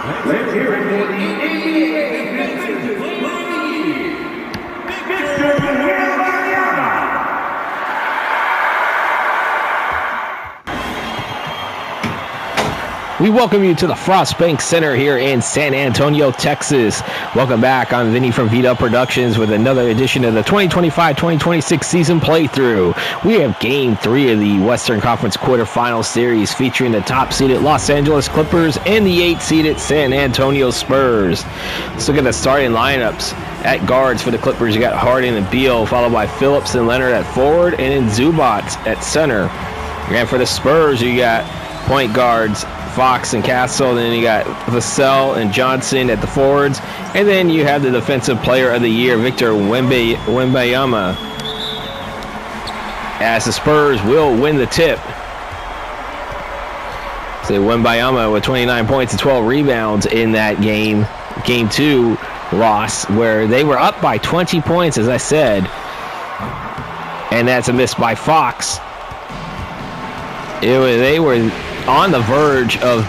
Let's hear it for the NBA Defensive Player of the Year, Victor Wembanyama. We welcome you to the Frostbank Center here in San Antonio, Texas. Welcome back. I'm Vinny from vdubproductions with another edition of the 2025-2026 season playthrough. We have Game 3 of the Western Conference Quarterfinal Series featuring the top-seeded Los Angeles Clippers and the 8th-seeded San Antonio Spurs. Let's look at the starting lineups. At guards for the Clippers, you got Harden and Beal, followed by Phillips and Leonard at forward, and then Zubac at center. And for the Spurs, you got point guards Fox and Castle, then you got Vassell and Johnson at the forwards, and then you have the Defensive Player of the Year, Victor Wembanyama, as the Spurs will win the tip. So Wembanyama with 29 points and 12 rebounds in that game 2 loss, where they were up by 20 points, as I said, and that's a miss by Fox. They were on the verge of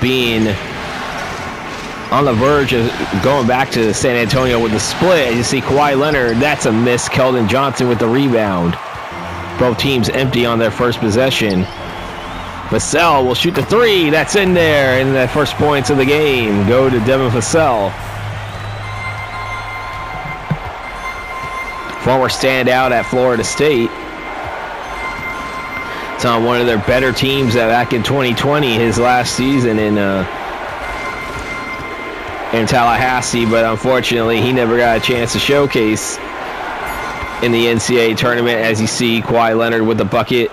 going back to San Antonio with the split. You see Kawhi Leonard, that's a miss. Keldon Johnson with the rebound. Both teams empty on their first possession. Vassell will shoot the three. That's in there, and the first points of the game go to Devin Vassell. Former standout at Florida State. It's on one of their better teams back in 2020, his last season in Tallahassee, but unfortunately he never got a chance to showcase in the NCAA tournament. As you see, Kawhi Leonard with the bucket.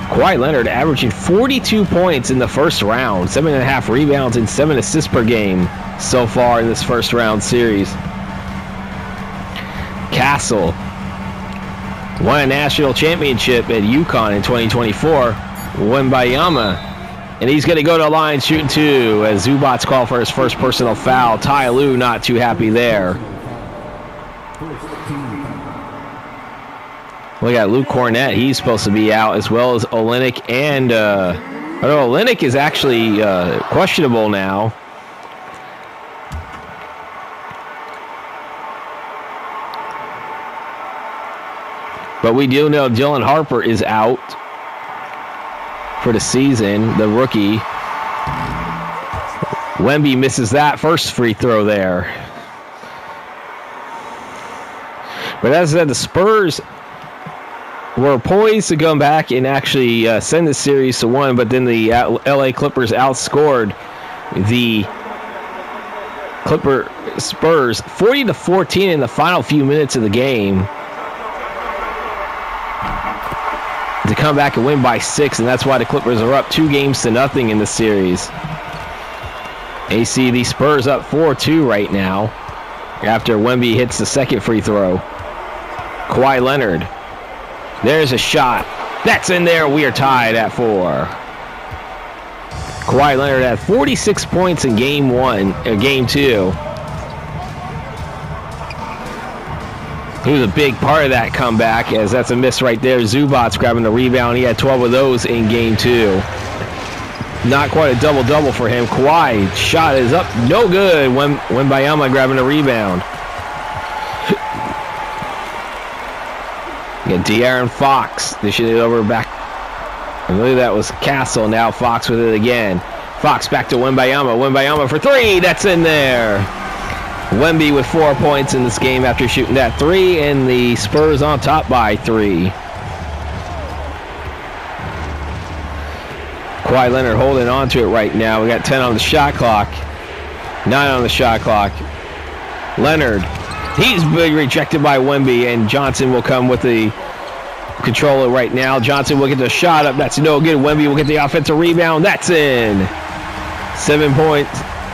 Kawhi Leonard averaging 42 points in the first round, 7.5 rebounds and 7 assists per game so far in this first round series. Castle won a national championship at UConn in 2024. Wembanyama, and he's going to go to the line shooting two as Zubac called for his first personal foul. Ty Lue not too happy there. We got Luke Cornett. He's supposed to be out, as well as Olynyk, and Olynyk is actually questionable now. But we do know Dylan Harper is out for the season, the rookie. Wemby misses that first free throw there. But as I said, the Spurs were poised to come back and actually send the series to 1, but then the LA Clippers outscored the Spurs 40-14 in the final few minutes of the game, to come back and win by 6, and that's why the Clippers are up 2-0 in the series. AC, the Spurs up 4-2 right now after Wemby hits the second free throw. Kawhi Leonard, there's a shot. That's in there. We are tied at 4. Kawhi Leonard had 46 points in game 2. He was a big part of that comeback, as that's a miss right there. Zubac grabbing the rebound. He had 12 of those in game 2. Not quite a double-double for him. Kawhi, shot is up. No good. Wembanyama grabbing the rebound. You got De'Aaron Fox dishing it over back. I believe that was Castle. Now Fox with it again. Fox back to Wembanyama. Wembanyama for 3. That's in there. Wemby with 4 points in this game after shooting that 3, and the Spurs on top by 3. Kawhi Leonard holding on to it right now. We got 10 on the shot clock, 9 on the shot clock. Leonard, he's been rejected by Wemby, and Johnson will come with the controller right now. Johnson will get the shot up. That's no good. Wemby will get the offensive rebound. That's in.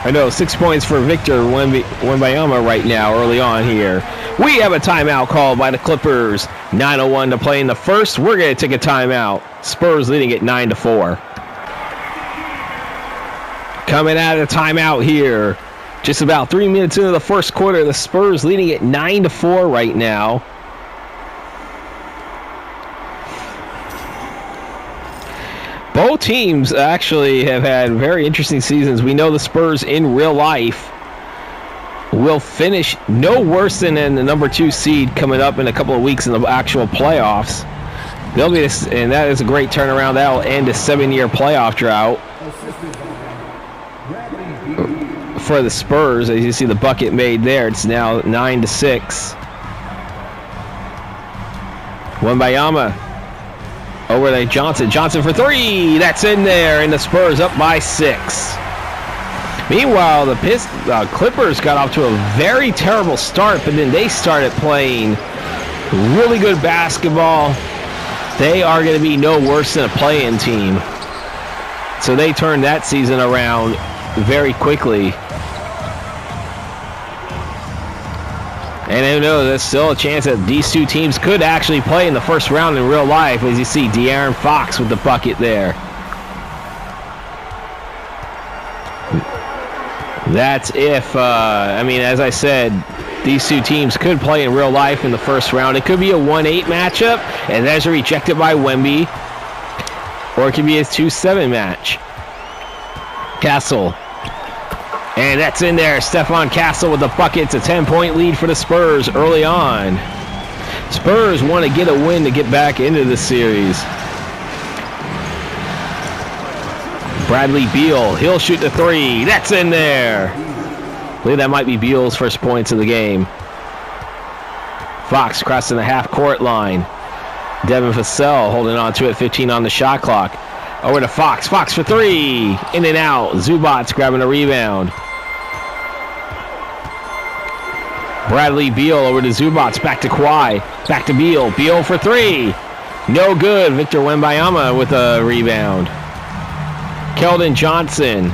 6 points for Victor Wembanyama right now early on here. We have a timeout called by the Clippers. 9:01 to play in the first. We're going to take a timeout. Spurs leading it 9-4. Coming out of the timeout here. Just about 3 minutes into the first quarter. The Spurs leading it 9-4 right now. Both teams actually have had very interesting seasons. We know the Spurs in real life will finish no worse than the number 2 seed coming up in a couple of weeks in the actual playoffs. They'll be this, and that is a great turnaround. That will end a 7-year playoff drought for the Spurs. As you see the bucket made there, it's now 9-6. Wembanyama over to Johnson. Johnson for 3. That's in there, and the Spurs up by 6. Meanwhile, the Clippers got off to a very terrible start, but then they started playing really good basketball. They are going to be no worse than a play-in team. So they turned that season around very quickly. And I know there's still a chance that these two teams could actually play in the first round in real life, as you see De'Aaron Fox with the bucket there. That's if, as I said, these two teams could play in real life in the first round. It could be a 1-8 matchup, and that's rejected by Wemby. Or it could be a 2-7 match. Castle. And that's in there. Stephon Castle with the bucket. It's a 10-point lead for the Spurs early on. Spurs want to get a win to get back into the series. Bradley Beal, he'll shoot the 3. That's in there. I believe that might be Beal's first points of the game. Fox crossing the half-court line. Devin Vassell holding on to it, 15 on the shot clock. Over to Fox. Fox for 3. In and out. Zubats grabbing a rebound. Bradley Beal over to Zubats. Back to Kawhi. Back to Beal. Beal for 3. No good. Victor Wembanyama with a rebound. Keldon Johnson.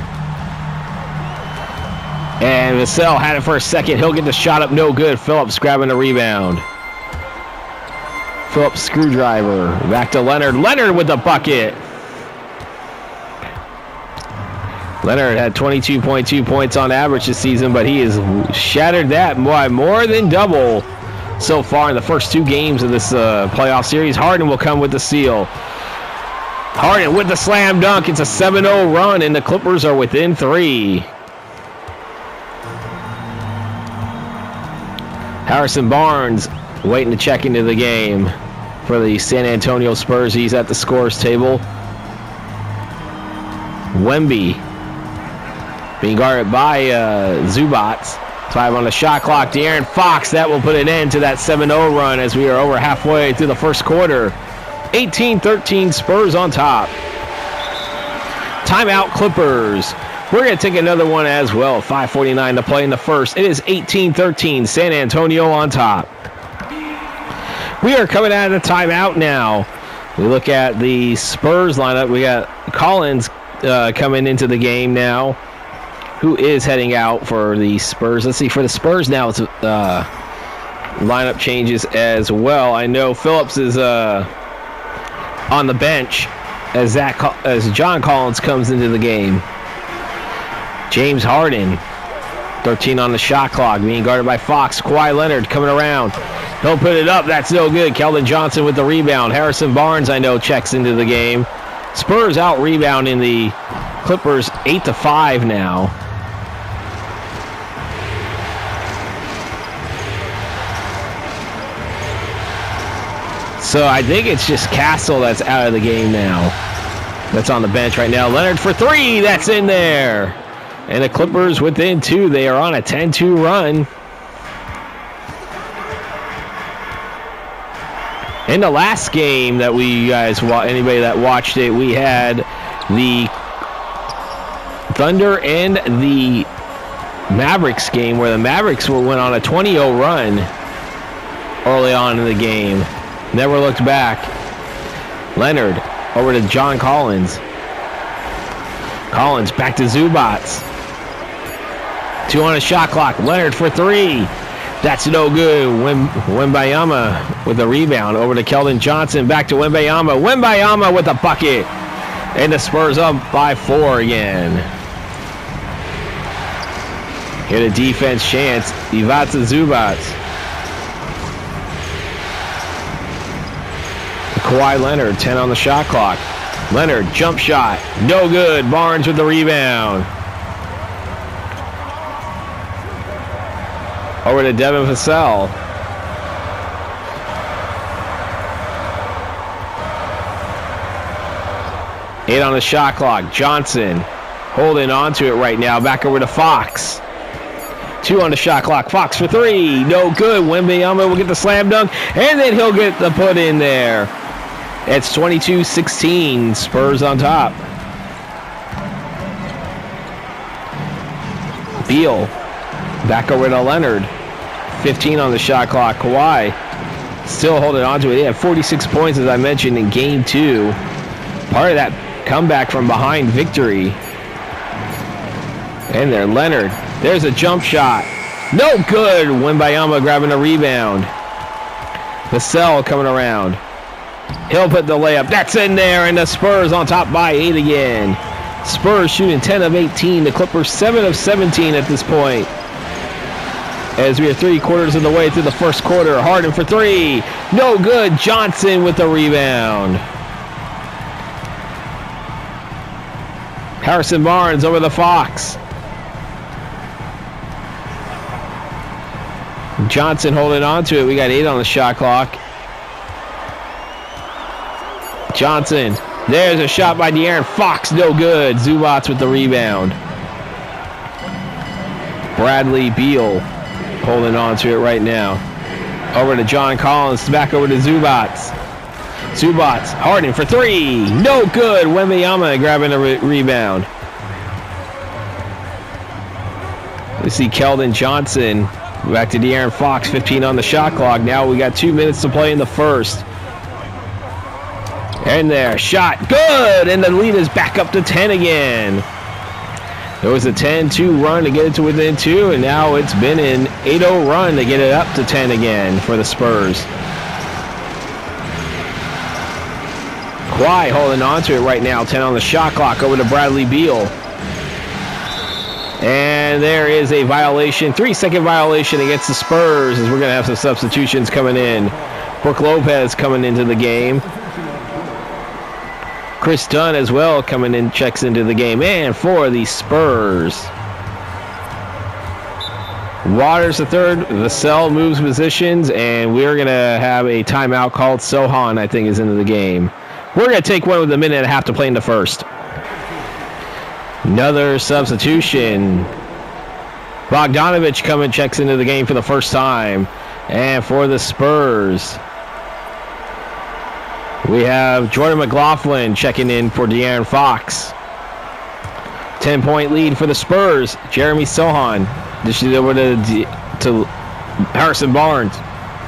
And Vassell had it for a second. He'll get the shot up. No good. Phillips grabbing a rebound. Phillips screwdriver. Back to Leonard. Leonard with the bucket. Leonard had 22.2 points on average this season, but he has shattered that by more than double so far in the first 2 games of this playoff series. Harden will come with the steal. Harden with the slam dunk. It's a 7-0 run, and the Clippers are within 3. Harrison Barnes waiting to check into the game for the San Antonio Spurs. He's at the scorer's table. Wemby being guarded by Zubats. 5 on the shot clock. De'Aaron Fox, that will put an end to that 7-0 run as we are over halfway through the first quarter. 18-13 Spurs on top. Timeout Clippers. We're going to take another one as well. 5:49 to play in the first. It is 18-13 San Antonio on top. We are coming out of the timeout now. We look at the Spurs lineup. We got Collins coming into the game now, who is heading out for the Spurs. Let's see, for the Spurs now, it's lineup changes as well. I know Phillips is on the bench as John Collins comes into the game. James Harden, 13 on the shot clock, being guarded by Fox. Kawhi Leonard coming around. He'll put it up. That's no good. Keldon Johnson with the rebound. Harrison Barnes, I know, checks into the game. Spurs out rebounding the Clippers 8-5 now. So I think it's just Castle that's out of the game now. That's on the bench right now. Leonard for 3. That's in there. And the Clippers within 2. They are on a 10-2 run. In the last game that we guys, anybody that watched it, we had the Thunder and the Mavericks game where the Mavericks went on a 20-0 run early on in the game. Never looked back. Leonard over to John Collins. Collins back to Zubats. 2 on a shot clock. Leonard for 3. That's no good. Wembanyama with the rebound. Over to Keldon Johnson. Back to Wembanyama. Wembanyama with a bucket. And the Spurs up by 4 again. Here the defense chance. Ivica Zubats. Kawhi Leonard, 10 on the shot clock. Leonard, jump shot. No good. Barnes with the rebound. Over to Devin Vassell. Eight on the shot clock. Johnson holding on to it right now. Back over to Fox. 2 on the shot clock. Fox for 3. No good. Wembanyama will get the slam dunk, and then he'll get the put in there. It's 22-16. Spurs on top. Beal back over to Leonard. 15 on the shot clock. Kawhi still holding on to it. He had 46 points, as I mentioned, in Game 2. Part of that comeback from behind victory. And there, Leonard. There's a jump shot. No good. Wembanyama grabbing a rebound. Vassell coming around. He'll put the layup. That's in there, and the Spurs on top by 8 again. Spurs shooting 10 of 18. The Clippers 7 of 17 at this point. As we are 3/4 of the way through the first quarter. Harden for 3. No good. Johnson with the rebound. Harrison Barnes over the Fox. Johnson holding on to it. We got 8 on the shot clock. Johnson. There's a shot by De'Aaron Fox. No good. Zubats with the rebound. Bradley Beal holding on to it right now. Over to John Collins. Back over to Zubats. Zubats. Harden for 3. No good. Wembanyama grabbing a rebound. We see Keldon Johnson. Back to De'Aaron Fox. 15 on the shot clock. Now we got 2 minutes to play in the first. And there, shot, good, and the lead is back up to 10 again. There was a 10-2 run to get it to within 2, and now it's been an 8-0 run to get it up to 10 again for the Spurs. Kawhi holding on to it right now, 10 on the shot clock, over to Bradley Beal. And there is a violation, 3-second violation against the Spurs, as we're going to have some substitutions coming in. Brook Lopez coming into the game. Chris Dunn as well coming in, checks into the game. And for the Spurs, Waters the third. Vassell moves positions, and we're going to have a timeout called. Sohan, I think, is into the game. We're going to take one with a minute and a half to play in the first. Another substitution. Bogdanovich coming, checks into the game for the first time. And for the Spurs, we have Jordan McLaughlin checking in for De'Aaron Fox. 10-point lead for the Spurs. Jeremy Sohan. This is over to Harrison Barnes.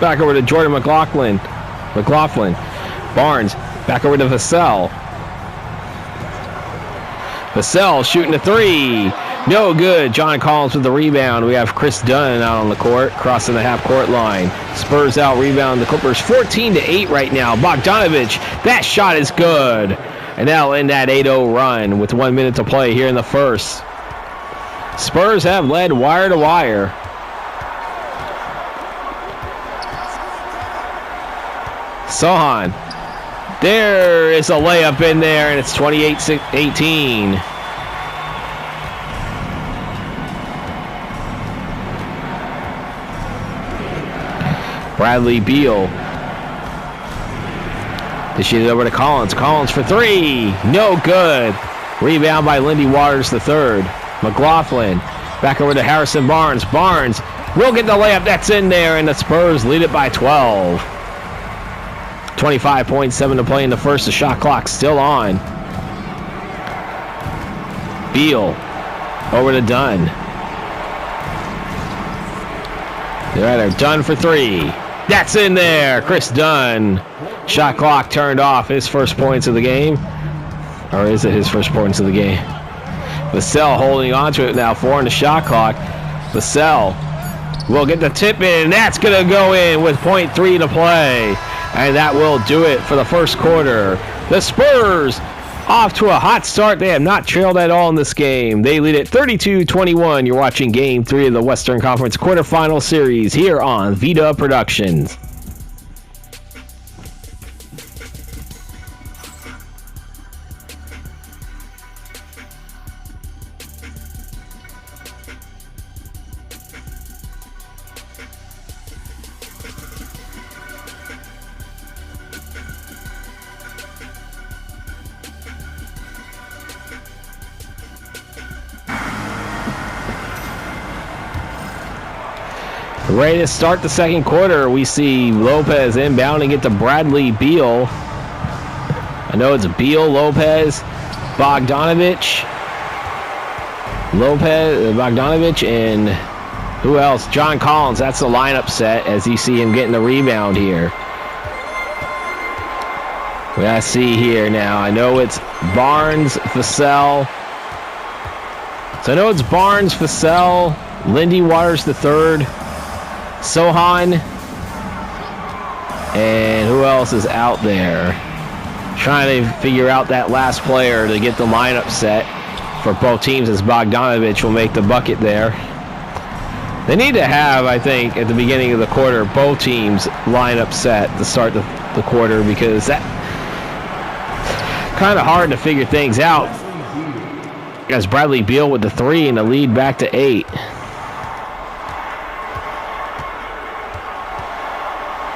Back over to Jordan McLaughlin. Barnes. Back over to Vassell. Vassell shooting a 3. No good. John Collins with the rebound. We have Chris Dunn out on the court, crossing the half-court line. Spurs out rebound the Clippers 14-8 right now. Bogdanovich, that shot is good. And that'll end that 8-0 run with 1 minute to play here in the first. Spurs have led wire to wire. Sohan. There is a layup in there, and it's 28-18. Bradley Beal. This is over to Collins. Collins for 3. No good. Rebound by Lindy Waters III. McLaughlin. Back over to Harrison Barnes. Barnes will get the layup. That's in there, and the Spurs lead it by 12. 25.7 to play in the first. The shot clock still on. Beal over to Dunn. They're done for 3. That's in there. Chris Dunn. Shot clock turned off. His first points of the game. Or is it his first points of the game? Vassell holding on to it now. 4 on the shot clock. Vassell will get the tip in. That's going to go in with 0.3 to play. And that will do it for the first quarter. The Spurs off to a hot start. They have not trailed at all in this game. They lead at 32-21. You're watching Game 3 of the Western Conference Quarterfinal Series here on VDub Productions. Ready to start the second quarter. We see Lopez inbounding it to Bradley Beal. I know it's Beal, Lopez, Bogdanovich, and who else? John Collins. That's the lineup set as you see him getting the rebound here. We gotta see here now. I know it's Barnes, Vassell. So I know it's Barnes, Vassell, Lindy Waters III, Sohan, and who else is out there? Trying to figure out that last player to get the lineup set for both teams as Bogdanovich will make the bucket there. They need to have, I think, at the beginning of the quarter, both teams lineup set to start the quarter because that kind of hard to figure things out. As Bradley Beal with the 3 and the lead back to 8.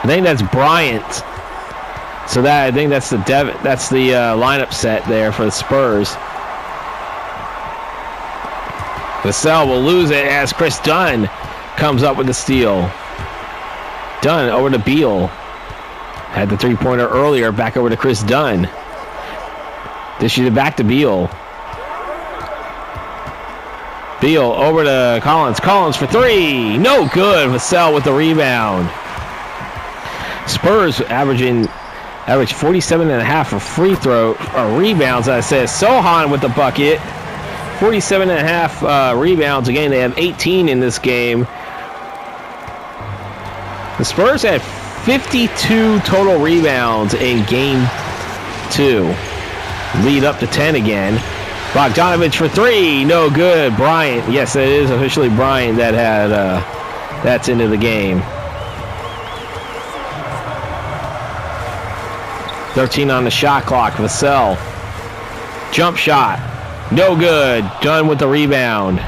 I think that's Bryant. So I think that's the lineup set there for the Spurs. Vassell will lose it as Chris Dunn comes up with the steal. Dunn over to Beal. Had the three-pointer earlier, back over to Chris Dunn. Dishes it back to Beal. Beal over to Collins. Collins for 3. No good. Vassell with the rebound. Spurs average 47.5 for free throw or rebounds. I said Sohan with the bucket. 47.5 rebounds. Again, they have 18 in this game. The Spurs had 52 total rebounds in game 2. Lead up to 10 again. Bogdanovich for 3. No good. Bryant. Yes, it is officially Bryant that had that's into the game. 13 on the shot clock. Vassell. Jump shot. No good. Done with the rebound.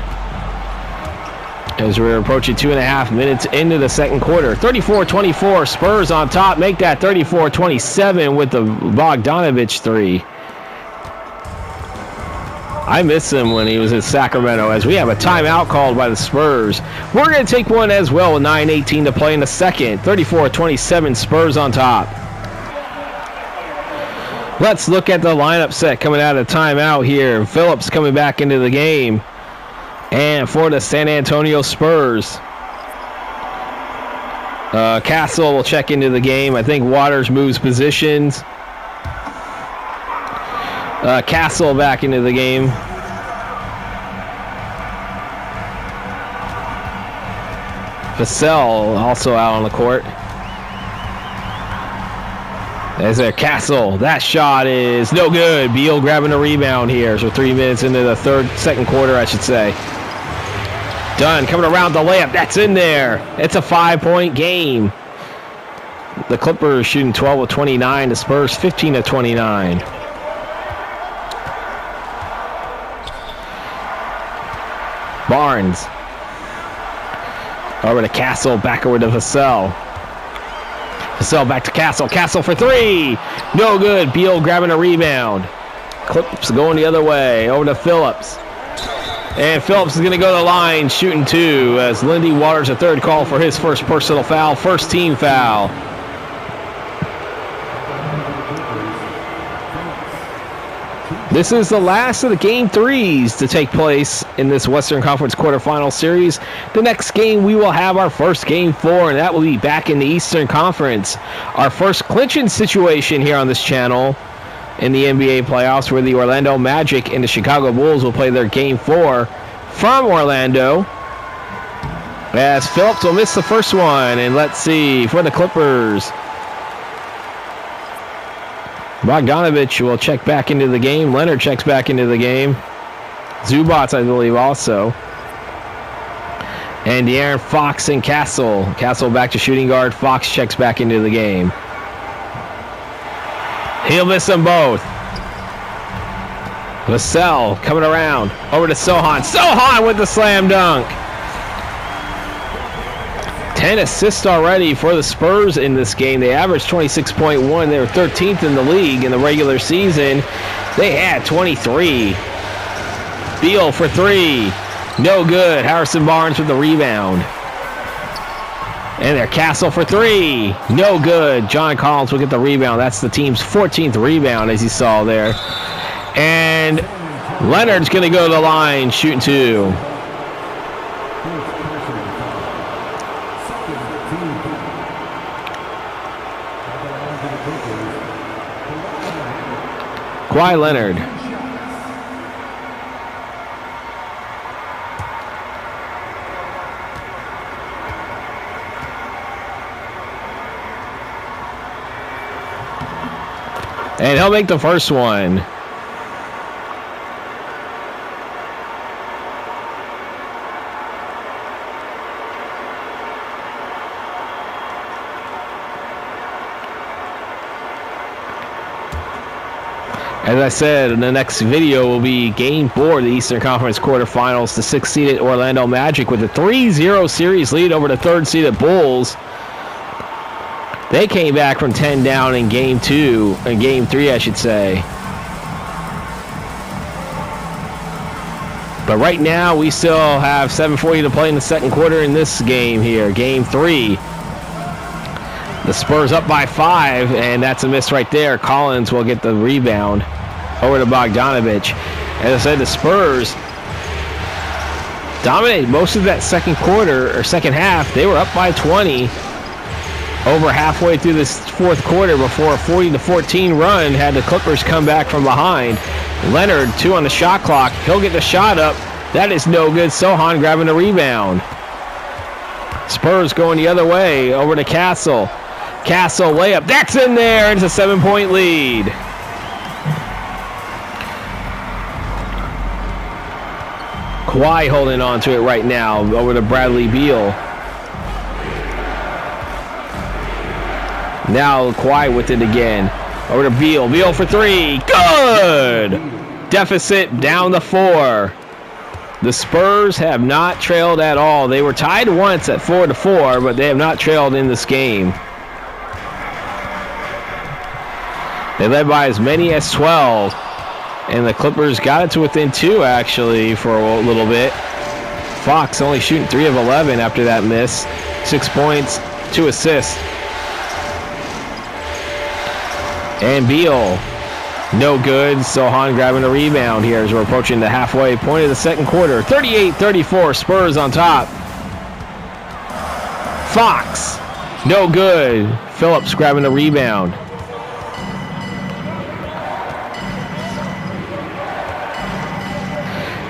As we're approaching 2.5 minutes into the second quarter. 34-24. Spurs on top. Make that 34-27 with the Bogdanovich 3. I miss him when he was in Sacramento as we have a timeout called by the Spurs. We're going to take one as well with 9:18 to play in the second. 34-27, Spurs on top. Let's look at the lineup set coming out of timeout here. Phillips coming back into the game. And for the San Antonio Spurs. Castle will check into the game. I think Waters moves positions. Castle back into the game. Vassell also out on the court. There's their Castle. That shot is no good. Beal grabbing a rebound here. So 3 minutes into the second quarter, I should say. Dunn coming around the layup. That's in there. It's a 5-point game. The Clippers shooting 12 of 29. The Spurs 15 of 29. Barnes. Over to Castle. Back over to Vassell. Vassell back to Castle. Castle for 3. No good. Beal grabbing a rebound. Clips going the other way. Over to Phillips. And Phillips is going to go to the line shooting 2 as Lindy Waters a third call for his first personal foul. First team foul. This is the last of the game 3s to take place in this Western Conference Quarterfinal series. The next game we will have our first game 4, and that will be back in the Eastern Conference. Our first clinching situation here on this channel in the NBA playoffs, where the Orlando Magic and the Chicago Bulls will play their game 4 from Orlando. As Phillips will miss the first one, and let's see, for the Clippers, Bogdanovich will check back into the game. Leonard checks back into the game. Zubats, I believe, also. And De'Aaron Fox and Castle. Castle back to shooting guard. Fox checks back into the game. He'll miss them both. Vassell coming around. Over to Sohan. Sohan with the slam dunk. 10 assists already for the Spurs in this game. They averaged 26.1. They were 13th in the league in the regular season. They had 23. Beal for 3. No good. Harrison Barnes with the rebound. And their Castle for three. No good. John Collins will get the rebound. That's the team's 14th rebound, as you saw there. And Leonard's going to go to the line, shooting two. Kawhi Leonard. And he'll make the first one. As I said, the next video will be Game 4 of the Eastern Conference Quarterfinals. The 6th-seeded Orlando Magic with a 3-0 series lead over the 3rd-seeded Bulls. They came back from 10 down in Game 3, I should say. But right now, we still have 7:40 to play in the second quarter in this game here, Game 3. The Spurs up by 5, and that's a miss right there. Collins will get the rebound over to Bogdanovich. As I said, the Spurs dominated most of that second quarter, or second half. They were up by 20 over halfway through this fourth quarter before a 40-14 run had the Clippers come back from behind. Leonard, 2 on the shot clock. He'll get the shot up. That is no good. Sohan grabbing the rebound. Spurs going the other way over to Castle. Castle layup. That's in there. It's a 7-point lead. Kawhi holding on to it right now over to Bradley Beal. Now Kawhi with it again. Over to Beal. Beal for 3. Good! Deficit down to 4. The Spurs have not trailed at all. They were tied once at 4-4, but they have not trailed in this game. They led by as many as 12. And the Clippers got it to within 2, actually, for a little bit. Fox only shooting 3 of 11 after that miss. 6 points, 2 assists. And Beal, no good. Sohan grabbing the rebound here as we're approaching the halfway point of the second quarter. 38-34, Spurs on top. Fox, no good. Phillips grabbing the rebound.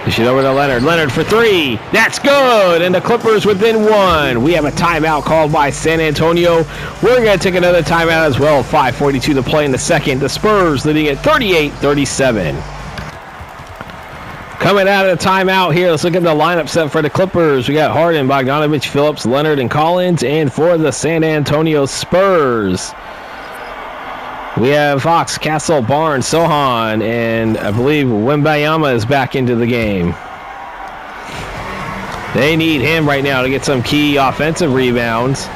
Dish it over to Leonard. Leonard for 3. That's good. And the Clippers within 1. We have a timeout called by San Antonio. We're going to take another timeout as well. 5:42 to play in the second. The Spurs leading at 38-37. Coming out of the timeout here, let's look at the lineup set for the Clippers. We got Harden, Bogdanovich, Phillips, Leonard, and Collins. And for the San Antonio Spurs, we have Fox, Castle, Barnes, Sohan, and I believe Wembanyama is back into the game. They need him right now to get some key offensive rebounds.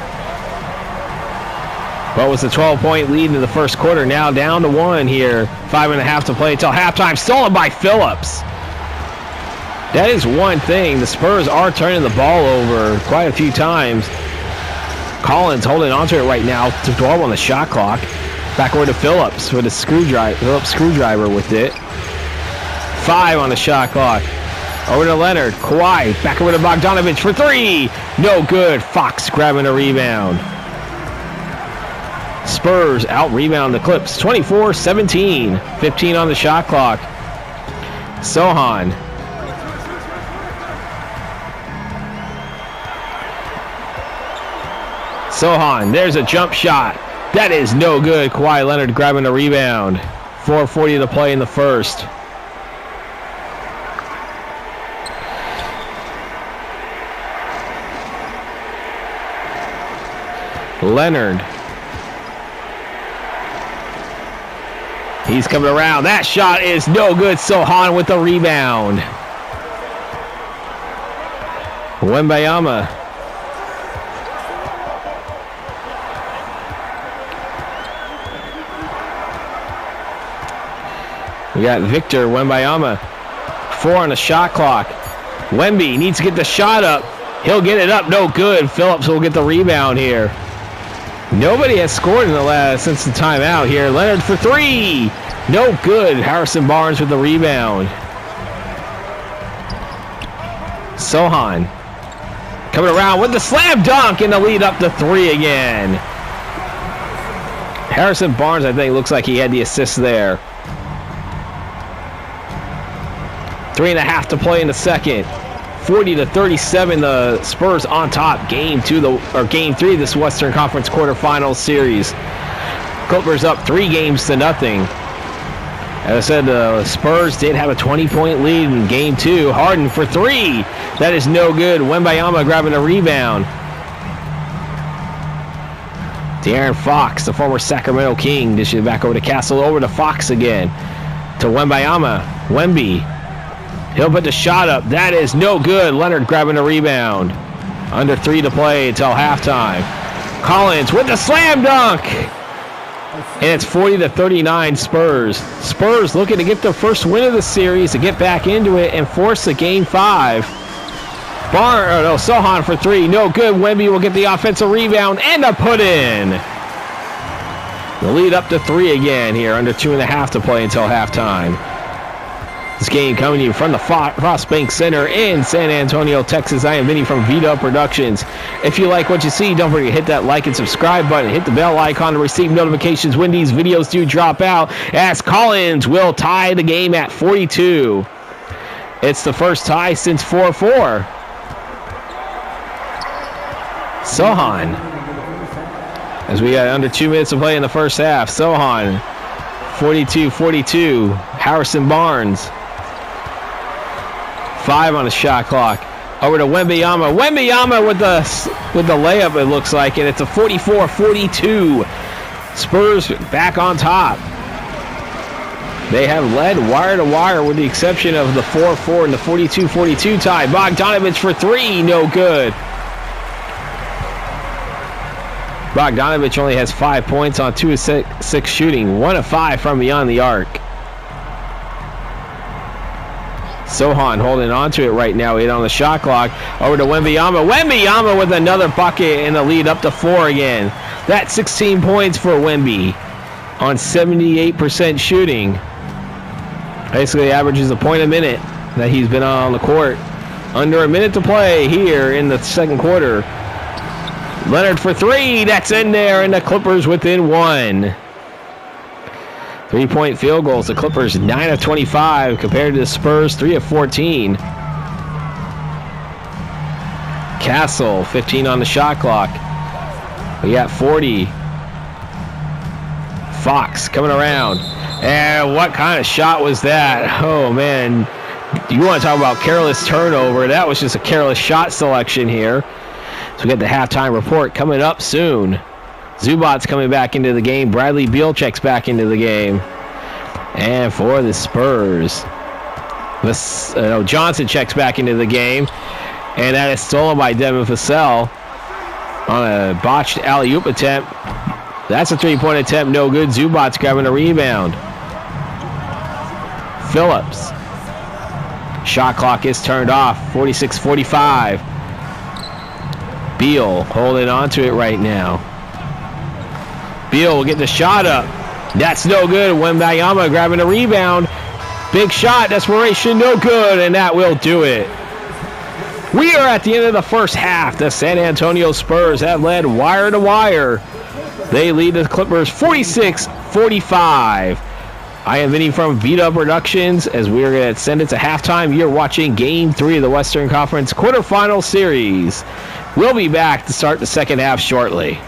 What was the 12-point lead in the first quarter? Now down to 1 here. 5.5 to play until halftime. Stolen by Phillips. That is one thing. The Spurs are turning the ball over quite a few times. Collins holding onto it right now to 12 on the shot clock. Back over to Phillips with a screwdriver with it. 5 on the shot clock. Over to Leonard. Kawhi back over to Bogdanovich for 3. No good. Fox grabbing a rebound. Spurs out-rebound the Clips. 24-17. 15 on the shot clock. Sohan. Sohan. There's a jump shot. That is no good. Kawhi Leonard grabbing the rebound. 4:40 to play in the first. Leonard. He's coming around. That shot is no good. Sohan with the rebound. Wembanyama. We got Victor Wembanyama. 4 on the shot clock. Wemby needs to get the shot up. He'll get it up. No good. Phillips will get the rebound here. Nobody has scored in the last since the timeout here. Leonard for three. No good. Harrison Barnes with the rebound. Sohan coming around with the slam dunk and the lead up to three again. Harrison Barnes, I think, looks like he had the assist there. 3.5 to play in the second. 40-37, the Spurs on top. Game 3 of this Western Conference Quarterfinal series. Clippers up 3-0. As I said, the Spurs did have a 20-point lead in Game 2. Harden for three. That is no good. Wembanyama grabbing a rebound. De'Aaron Fox, the former Sacramento King, dishes it back over to Castle, over to Fox again. To Wembanyama. Wemby. He'll put the shot up. That is no good. Leonard grabbing a rebound. Under 3 to play until halftime. Collins with the slam dunk. And it's 40-39 Spurs. Spurs looking to get their first win of the series to get back into it and force a Game 5. Sohan for three. No good. Wemby will get the offensive rebound and a put in. The lead up to 3 again here. Under 2.5 to play until halftime. This game coming to you from the Frost Bank Center in San Antonio, Texas. I am Vinny from vdub Productions. If you like what you see, don't forget to hit that like and subscribe button. Hit the bell icon to receive notifications when these videos do drop out, as Collins will tie the game at 42. It's the first tie since 4-4. Sohan. As we got under 2 minutes to play in the first half. Sohan, 42-42. Harrison Barnes. 5 on the shot clock. Over to Wembanyama. Wembanyama with the layup, it looks like, and it's a 44-42. Spurs back on top. They have led wire to wire with the exception of the 4-4 and the 42-42 tie. Bogdanovich for three, no good. Bogdanovich only has 5 points on 2 of 6 shooting. 1 of 5 from beyond the arc. Sohan holding on to it right now. 8 on the shot clock. Over to Wembanyama. Wembanyama with another bucket and the lead up to 4 again. That's 16 points for Wemby on 78% shooting. Basically averages a point a minute that he's been on the court. Under a minute to play here in the second quarter. Leonard for three. That's in there, and the Clippers within 1. 3-point field goals. The Clippers 9 of 25 compared to the Spurs 3 of 14. Castle 15 on the shot clock. We got 40. Fox coming around. And what kind of shot was that? Oh man, you want to talk about careless turnover. That was just a careless shot selection here. So we get the halftime report coming up soon. Zubac's coming back into the game. Bradley Beal checks back into the game. And for the Spurs, Johnson checks back into the game. And that is stolen by Devin Vassell on a botched alley-oop attempt. That's a 3-point attempt, no good. Zubac's grabbing a rebound. Phillips. Shot clock is turned off. 46-45. Beal holding on to it right now. Beal will get the shot up. That's no good. Wembanyama grabbing a rebound. Big shot. Desperation. No good. And that will do it. We are at the end of the first half. The San Antonio Spurs have led wire to wire. They lead the Clippers 46-45. I am Vinny from vdub Productions. As we are going to send it to halftime, you're watching Game 3 of the Western Conference Quarterfinal Series. We'll be back to start the second half shortly.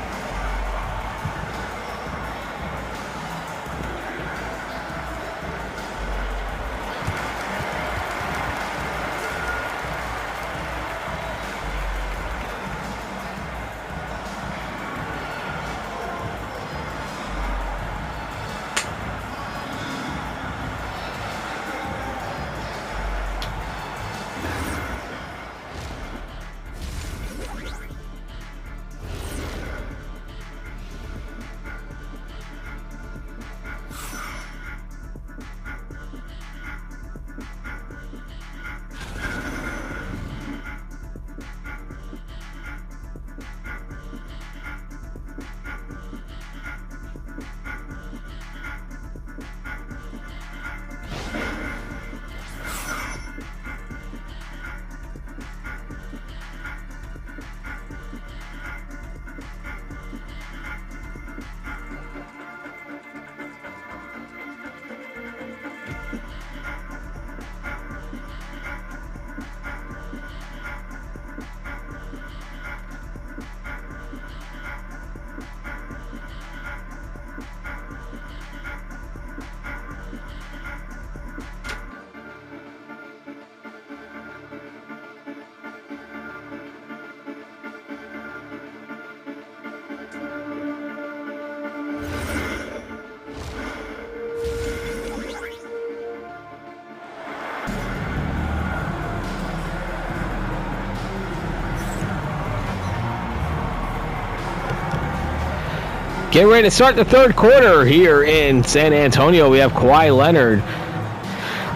Getting ready to start the third quarter here in San Antonio. We have Kawhi Leonard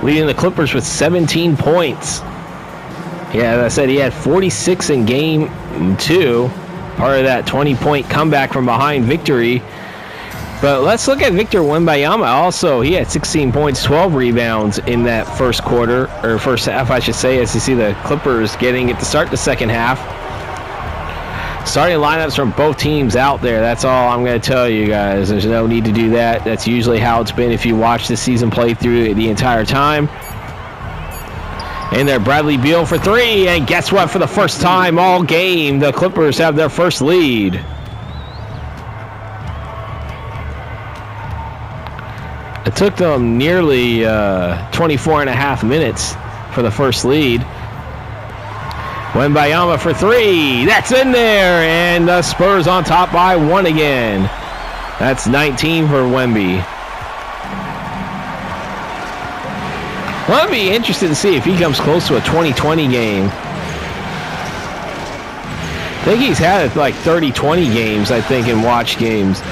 leading the Clippers with 17 points. Yeah, as I said, he had 46 in game 2. Part of that 20-point comeback from behind victory. But let's look at Victor Wembanyama also. He had 16 points, 12 rebounds in that first quarter, or first half, I should say, as you see the Clippers getting it to start the second half. Starting lineups from both teams out there. That's all I'm going to tell you guys. There's no need to do that. That's usually how it's been if you watch the season play through the entire time. And there, Bradley Beal for 3. And guess what? For the first time all game, the Clippers have their first lead. It took them nearly 24 and a half minutes for the first lead. Wembanyama for 3. That's in there. And the Spurs on top by 1 again. That's 19 for Wemby. Well, I'd be interested to see if he comes close to a 20-20 game. I think he's had like 30-20 games, I think, in watch games.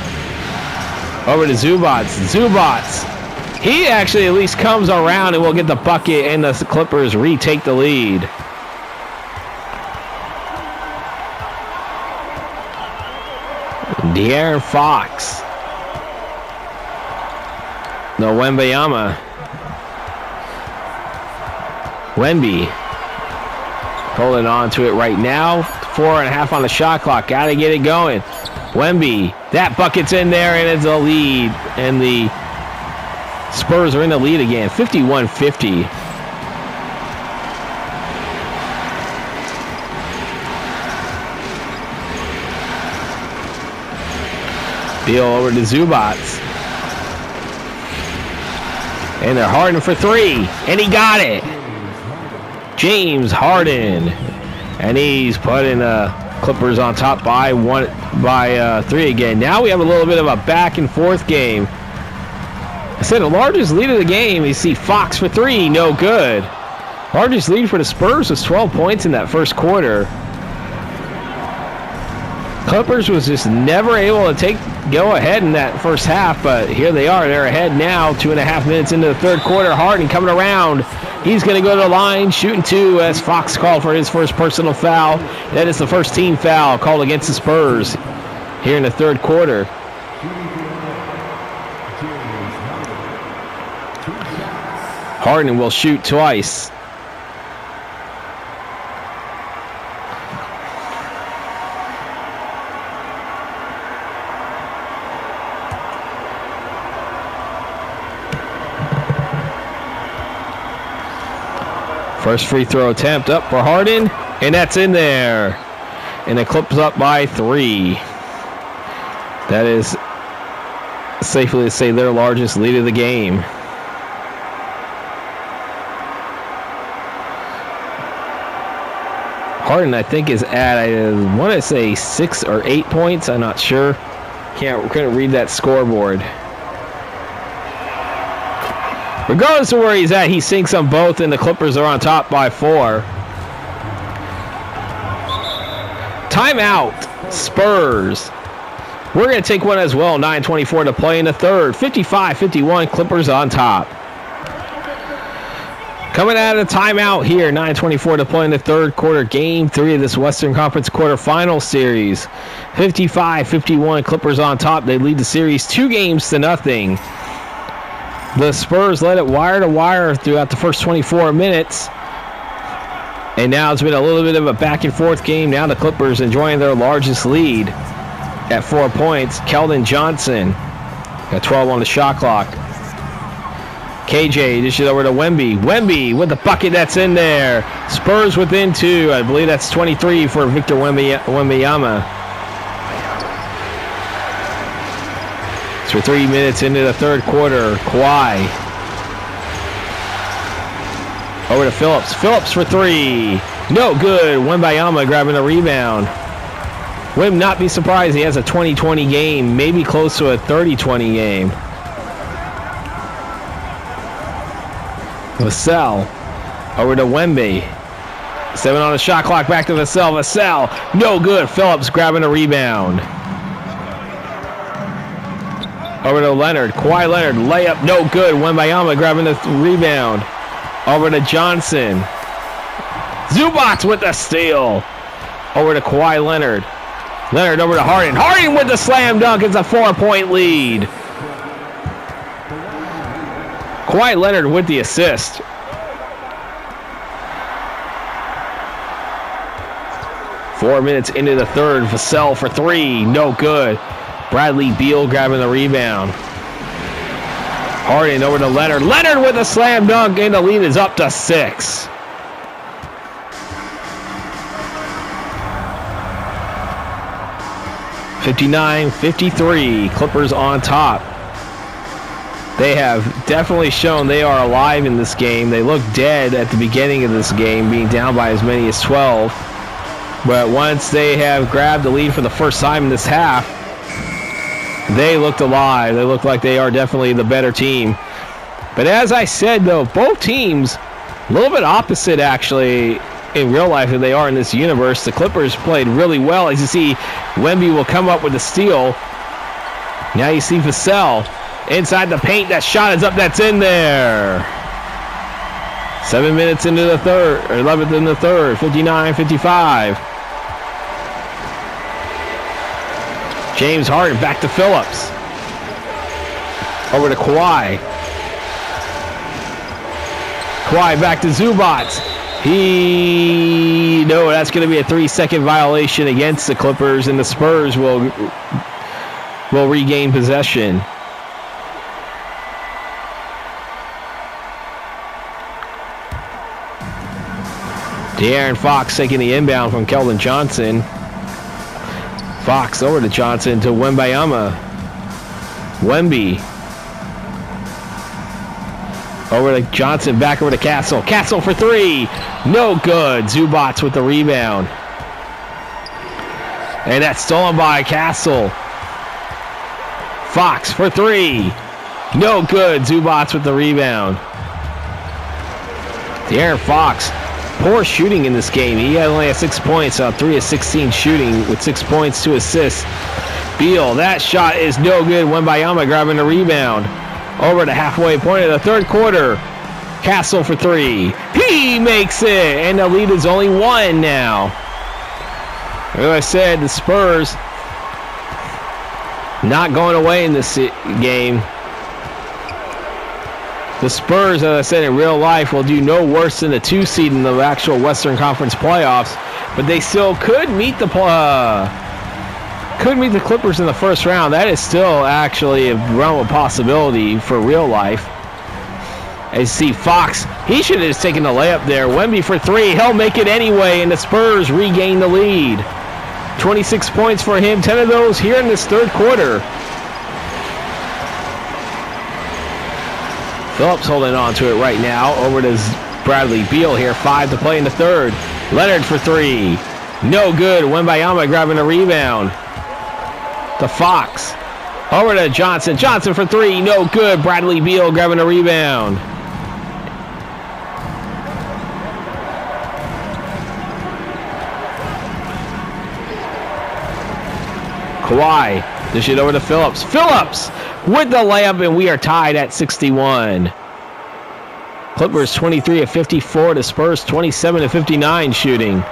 Over to Zubats. Zubats. He actually at least comes around and will get the bucket, and the Clippers retake the lead. De'Aaron Fox. No, Wembanyama. Wemby. Holding on to it right now. 4.5 on the shot clock. Got to get it going. Wemby. That bucket's in there, and it's a lead. And the Spurs are in the lead again. 51-50. Beal over to Zubats. And they're Harden for 3. And he got it. James Harden. And he's putting the Clippers on top by 3 again. Now we have a little bit of a back and forth game. I said the largest lead of the game. You see Fox for 3. No good. Largest lead for the Spurs was 12 points in that first quarter. Clippers was just never able to go ahead in that first half, but here they are. They're ahead now, 2.5 minutes into the third quarter. Harden coming around. He's going to go to the line, shooting 2 as Fox called for his first personal foul. That is the first team foul called against the Spurs here in the third quarter. Harden will shoot twice. First free throw attempt up for Harden, and that's in there. And the Clips up by 3. That is safely to say their largest lead of the game. Harden, I think, is at, I want to say 6 or 8 points. I'm not sure. Couldn't read that scoreboard. Regardless of where he's at, he sinks them both, and the Clippers are on top by 4. Timeout, Spurs. We're going to take one as well. 9:24 to play in the third. 55-51, Clippers on top. Coming out of the timeout here, 9:24 to play in the third quarter. Game 3 of this Western Conference Quarterfinal series. 55-51, Clippers on top. They lead the series 2-0. The Spurs led it wire to wire throughout the first 24 minutes. And now it's been a little bit of a back and forth game. Now the Clippers enjoying their largest lead at 4 points. Keldon Johnson got 12 on the shot clock. KJ dishes over to Wemby. Wemby with the bucket that's in there. Spurs within 2. I believe that's 23 for Victor Wembanyama. For 3 minutes into the third quarter, Kawhi. Over to Phillips. Phillips for 3. No good. Wembanyama grabbing the rebound. Would not be surprised he has a 20-20 game, maybe close to a 30-20 game. Vassell. Over to Wemby. 7 on the shot clock, back to Vassell. Vassell. No good. Phillips grabbing a rebound. Over to Leonard. Kawhi Leonard, layup, no good. Wembanyama grabbing the rebound. Over to Johnson. Zubac with the steal. Over to Kawhi Leonard. Leonard over to Harden. Harden with the slam dunk. It's a 4-point lead. Kawhi Leonard with the assist. Four minutes into the third. Vassell for three. No good. Bradley Beal grabbing the rebound. Harden over to Leonard. Leonard with a slam dunk, and the lead is up to 6. (59-53). Clippers on top. They have definitely shown they are alive in this game. They looked dead at the beginning of this game, being down by as many as 12. But once they have grabbed the lead for the first time in this half, they looked alive. They look like they are definitely the better team. But as I said, though, both teams a little bit opposite, actually, in real life than they are in this universe. The Clippers played really well. As you see, Wemby will come up with the steal. Now you see Vassell inside the paint. That shot is up. That's in there. 7 minutes into the third, or 11th in the third. 59-55. James Harden back to Phillips. Over to Kawhi. Kawhi back to Zubac. No, that's going to be a 3-second violation against the Clippers, and the Spurs will regain possession. De'Aaron Fox taking the inbound from Keldon Johnson. Fox over to Johnson to Wembanyama. Wemby. Over to Johnson, back over to Castle. Castle for three. No good. Zubac with the rebound. And that's stolen by Castle. Fox for three. No good. Zubac with the rebound. De'Aaron Fox. Poor shooting in this game. He only had 6 points on 3 of 16 shooting with 6 points, 2 assists. Beal, that shot is no good. Wembanyama grabbing the rebound. Over to halfway point of the third quarter. Castle for three. He makes it, and the lead is only 1 now. As I said, the Spurs not going away in this game. The Spurs, as I said, in real life will do no worse than the 2 seed in the actual Western Conference playoffs, but they still could meet the Clippers in the first round. That is still actually a realm of possibility for real life. As you see, Fox, he should have just taken the layup there. Wemby for three. He'll make it anyway, and the Spurs regain the lead. 26 points for him, 10 of those here in this third quarter. Phillips holding on to it right now. Over to Bradley Beal here. 5 to play in the third. Leonard for three. No good. Wembanyama grabbing a rebound. To Fox. Over to Johnson. Johnson for three. No good. Bradley Beal grabbing a rebound. Kawhi. Dish it over to Phillips. Phillips with the layup, and we are tied at 61. Clippers 23 of 54 to Spurs 27 of 59 shooting.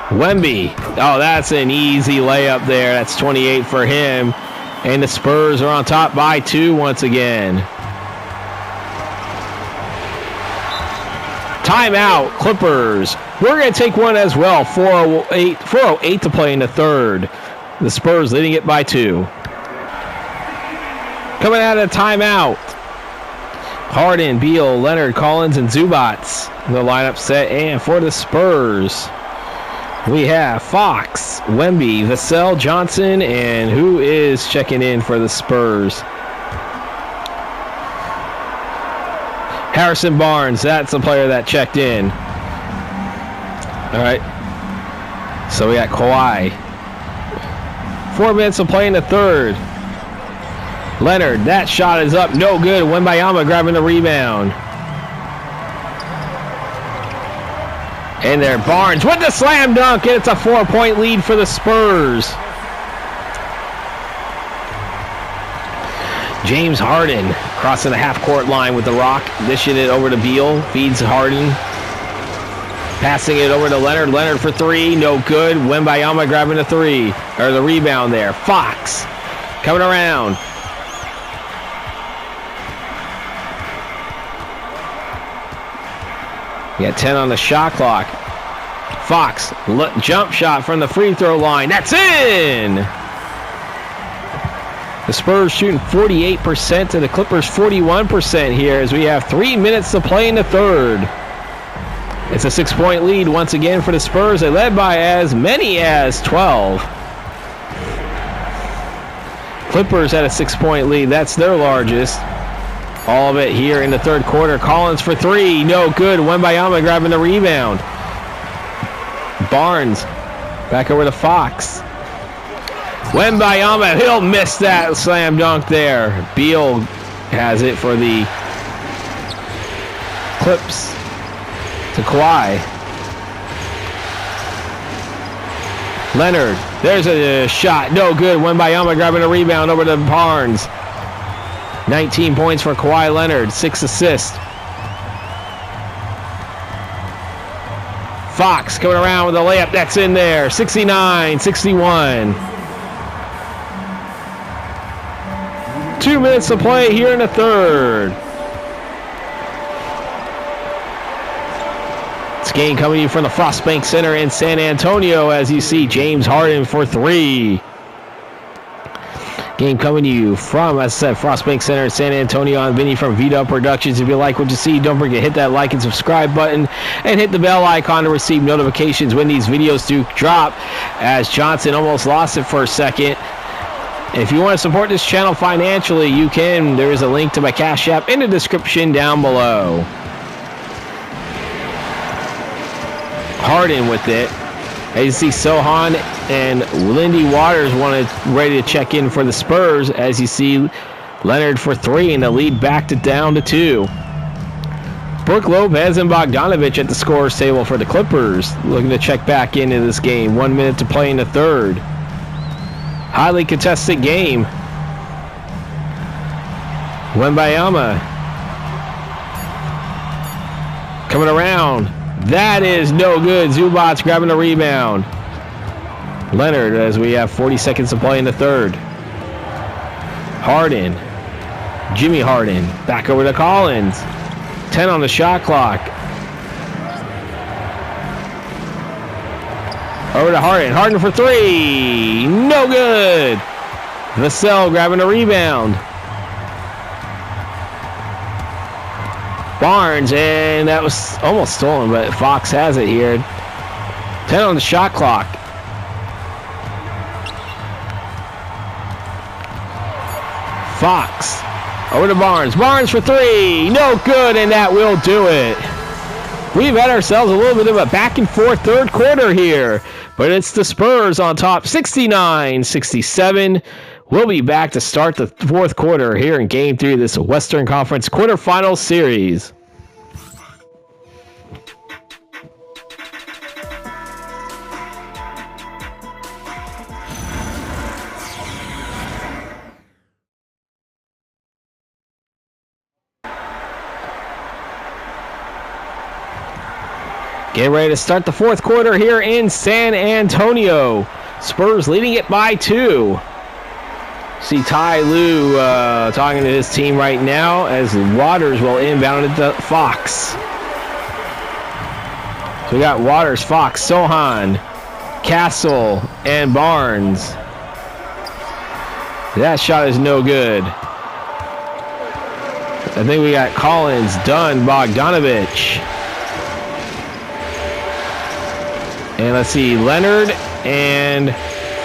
Wemby. Oh, that's an easy layup there. That's 28 for him. And the Spurs are on top by 2 once again. Timeout, Clippers. We're going to take one as well. 4:08 to play in the third. The Spurs leading it by 2. Coming out of timeout. Harden, Beal, Leonard, Collins, and Zubac. The lineup set. And for the Spurs, we have Fox, Wemby, Vassell, Johnson, and who is checking in for the Spurs? Harrison Barnes, that's the player that checked in. All right. So we got Kawhi. 4 minutes to play in the third. Leonard, that shot is up. No good. Wembanyama grabbing the rebound. And there, Barnes with the slam dunk, and it's a 4-point lead for the Spurs. James Harden crossing the half-court line with the rock, dishing it over to Beal, feeds Harden. Passing it over to Leonard. Leonard for three, no good. Wembanyama grabbing the three, or the rebound there. Fox coming around. We got 10 on the shot clock. Fox, jump shot from the free throw line. That's in! The Spurs shooting 48% to the Clippers 41% here as we have 3 minutes to play in the third. It's a 6-point lead once again for the Spurs. They led by as many as 12. Clippers had a 6-point lead. That's their largest. All of it here in the third quarter. Collins for three. No good. Wembanyama grabbing the rebound. Barnes back over to Fox. Wembanyama, he'll miss that slam dunk there. Beal has it for the Clips to Kawhi. Leonard, there's a shot. No good. Wembanyama grabbing a rebound over to Barnes. 19 points for Kawhi Leonard, 6 assists. Fox coming around with a layup. That's in there. 69-61. 2 minutes to play here in the third. This game coming to you from the Frostbank Center in San Antonio as you see James Harden for three. Game coming to you from, as I said, Frostbank Center in San Antonio. I'm Vinny from VDub Productions. If you like what you see, don't forget to hit that like and subscribe button and hit the bell icon to receive notifications when these videos do drop, as Johnson almost lost it for a second. If you want to support this channel financially, you can. There is a link to my Cash App in the description down below. Harden with it. As you see, Sohan and Lindy Waters ready to check in for the Spurs. As you see, Leonard for three, and the lead back down to 2. Brook Lopez and Bogdanovich at the scorer's table for the Clippers, looking to check back into this game. 1 minute to play in the third. Highly contested game. Wembanyama coming around. That is no good. Zubac's grabbing the rebound. Leonard, as we have 40 seconds to play in the third. Harden. Jimmy Harden. Back over to Collins. 10 on the shot clock. Over to Harden. Harden for three. No good. Vassell grabbing a rebound. Barnes, and that was almost stolen, but Fox has it here. 10 on the shot clock. Fox over to Barnes. Barnes for three. No good, and that will do it. We've had ourselves a little bit of a back and forth third quarter here, but it's the Spurs on top, 69-67. We'll be back to start the fourth quarter here in Game 3 of this Western Conference Quarterfinal Series. Getting ready to start the fourth quarter here in San Antonio. Spurs leading it by 2. See Ty Lue talking to his team right now as Waters will inbound it to Fox. So we got Waters, Fox, Sohan, Castle, and Barnes. That shot is no good. I think we got Collins, Dunn, Bogdanovich. And let's see, Leonard and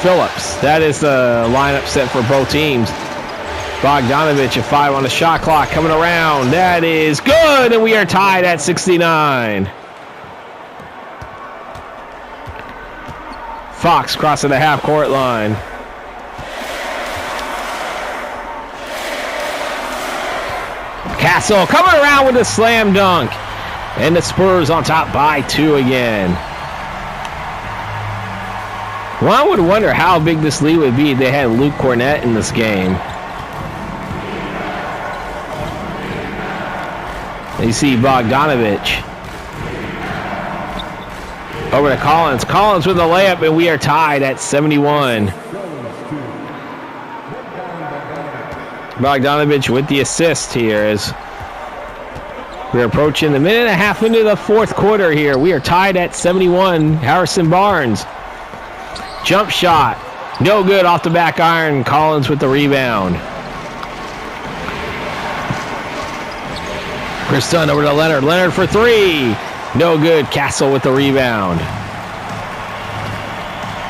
Phillips. That is the lineup set for both teams. Bogdanovich at 5 on the shot clock coming around. That is good, and we are tied at 69. Fox crossing the half-court line. Castle coming around with a slam dunk. And the Spurs on top by 2 again. One would wonder how big this lead would be if they had Luke Cornett in this game. You see Bogdanovich. Over to Collins. Collins with a layup, and we are tied at 71. Bogdanovich with the assist here as we're approaching the minute and a half into the fourth quarter here. We are tied at 71. Harrison Barnes. Jump shot. No good off the back iron. Collins with the rebound. Chris Dunn over to Leonard. Leonard for three. No good. Castle with the rebound.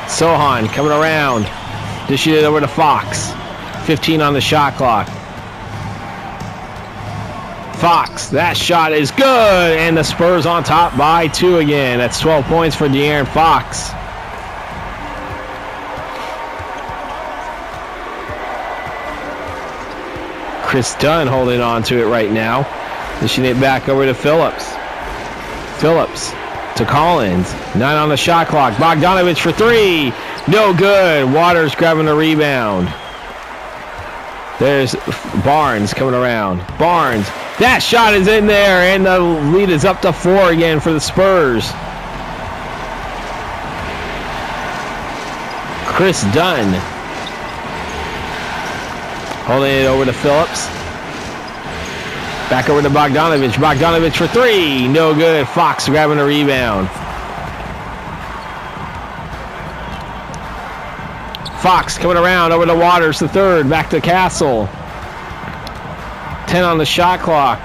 Sohan coming around. Dishing it over to Fox. 15 on the shot clock. Fox, that shot is good, and the Spurs on top by 2 again. That's 12 points for De'Aaron Fox. Chris Dunn holding on to it right now. Dishing it back over to Phillips. Phillips to Collins. 9 on the shot clock. Bogdanovich for three. No good. Waters grabbing the rebound. There's Barnes coming around. Barnes. That shot is in there, and the lead is up to 4 again for the Spurs. Chris Dunn. Holding it over to Phillips. Back over to Bogdanovich. Bogdanovich for three. No good. Fox grabbing a rebound. Fox coming around over to Waters, the third. Back to Castle. 10 on the shot clock.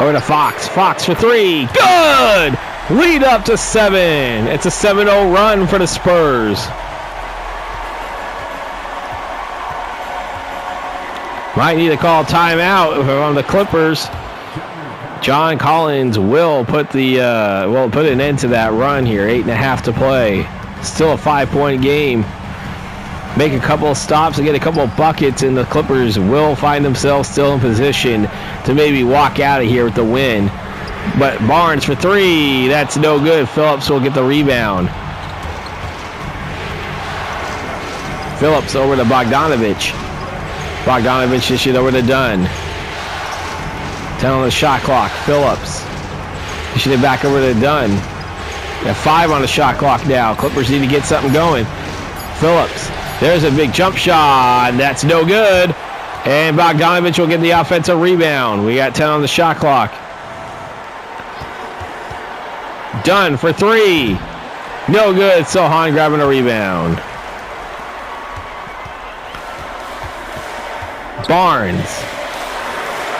Over to Fox. Fox for three. Good! Lead up to 7. It's a 7-0 run for the Spurs. Might need to call timeout from the Clippers. John Collins will put an end to that run here. 8.5 to play. Still a 5-point game. Make a couple of stops and get a couple of buckets, and the Clippers will find themselves still in position to maybe walk out of here with the win. But Barnes for three. That's no good. Phillips will get the rebound. Phillips over to Bogdanovich. Bogdanovich dish it over to Dunn. 10 on the shot clock. Phillips. Dishing it back over to Dunn. Got 5 on the shot clock now. Clippers need to get something going. Phillips. There's a big jump shot. That's no good. And Bogdanovich will get the offensive rebound. We got 10 on the shot clock. Dunn for three. No good. Sohan grabbing a rebound. Barnes.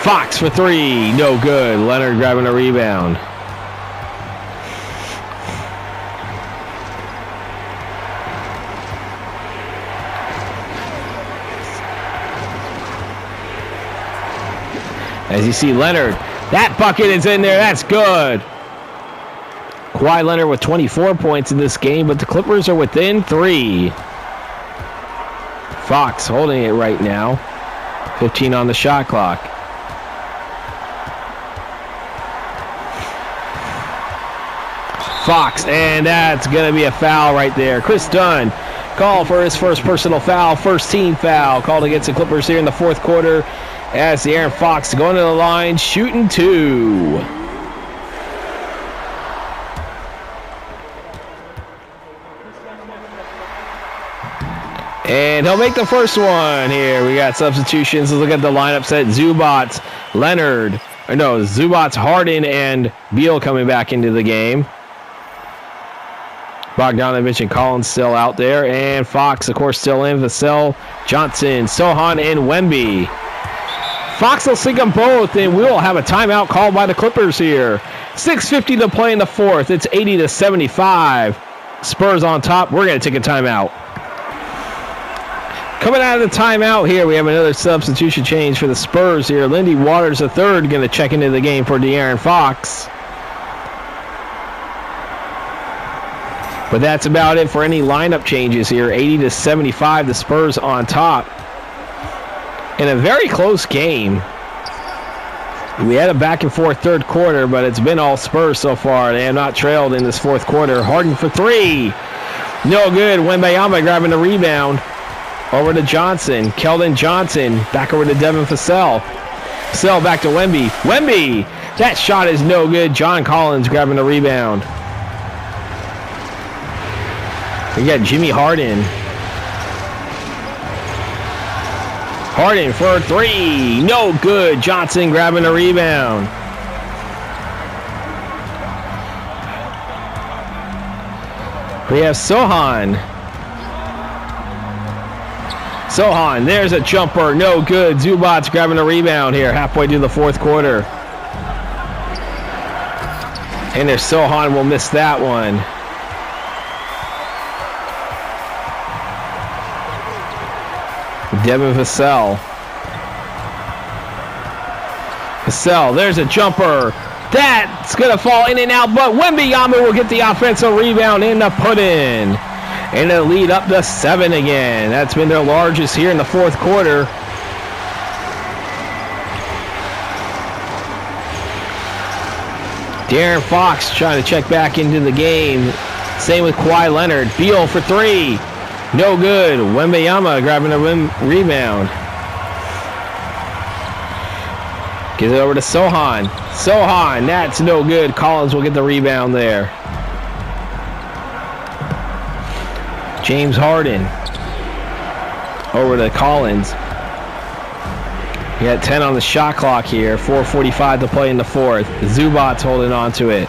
Fox for three. No good. Leonard grabbing a rebound. As you see Leonard. That bucket is in there. That's good. Kawhi Leonard with 24 points in this game, but the Clippers are within 3. Fox holding it right now. 15 on the shot clock. Fox, and that's going to be a foul right there. Chris Dunn called for his first personal foul, first team foul called against the Clippers here in the fourth quarter as De'Aaron Fox going to the line, shooting 2. And he'll make the first one here. We got substitutions. Let's look at the lineup set. Zubats, Leonard. Zubats, Harden, and Beal coming back into the game. Bogdanovich and Collins still out there. And Fox, of course, still in. Vassell, Johnson, Sohan, and Wemby. Fox will sink them both, and we'll have a timeout called by the Clippers here. 6:50 to play in the fourth. It's 80-75. Spurs on top. We're going to take a timeout. Coming out of the timeout here, we have another substitution change for the Spurs here. Lindy Waters III going to check into the game for De'Aaron Fox. But that's about it for any lineup changes here. 80-75, the Spurs on top. In a very close game. We had a back and forth third quarter, but it's been all Spurs so far. They have not trailed in this fourth quarter. Harden for three. No good. Wembanyama grabbing the rebound. Over to Johnson. Keldon Johnson. Back over to Devin Vassell. Vassell back to Wemby. Wemby! That shot is no good. John Collins grabbing the rebound. We got Jimmy Harden. Harden for 3. No good. Johnson grabbing the rebound. We have Sohan. Sohan, there's a jumper. No good. Zubac's grabbing a rebound here halfway through the fourth quarter. And there's Sohan will miss that one. Devin Vassell. Vassell, there's a jumper. That's going to fall in and out, but Wembanyama will get the offensive rebound in the put-in. And it'll lead up to 7 again. That's been their largest here in the fourth quarter. De'Aaron Fox trying to check back into the game. Same with Kawhi Leonard. Beal for 3. No good. Wembanyama grabbing a rebound. Gives it over to Sohan. Sohan, that's no good. Collins will get the rebound there. James Harden. Over to Collins. We got 10 on the shot clock here. 4:45 to play in the fourth. Zubac's holding on to it.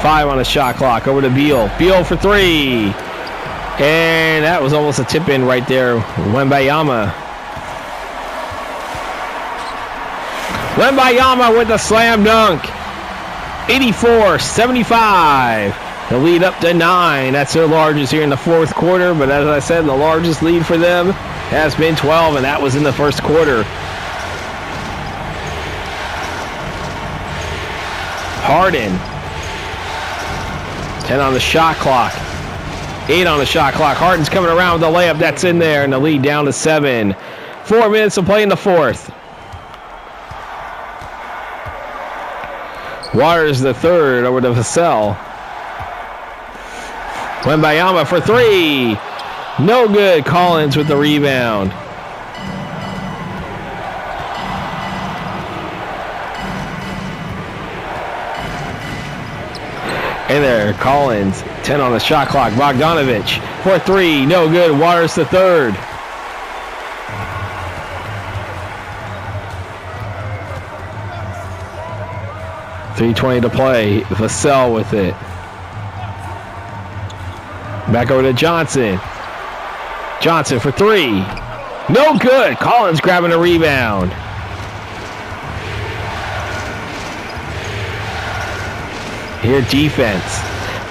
5 on the shot clock. Over to Beal. Beal for 3. And that was almost a tip-in right there. Wembanyama. Wembanyama with the slam dunk. 84-75. The lead up to 9. That's their largest here in the fourth quarter. But as I said, the largest lead for them has been 12, and that was in the first quarter. Harden. 10 on the shot clock. 8 on the shot clock. Harden's coming around with the layup. That's in there, and the lead down to 7. 4 minutes to play in the fourth. Waters the third over to Vassell. Wembanyama for 3. No good. Collins with the rebound. And there, Collins. 10 on the shot clock. Bogdanovich for 3. No good. Waters the third. .320 to play. Vassell with it. Back over to Johnson. Johnson for 3. No good. Collins grabbing a rebound. Here defense.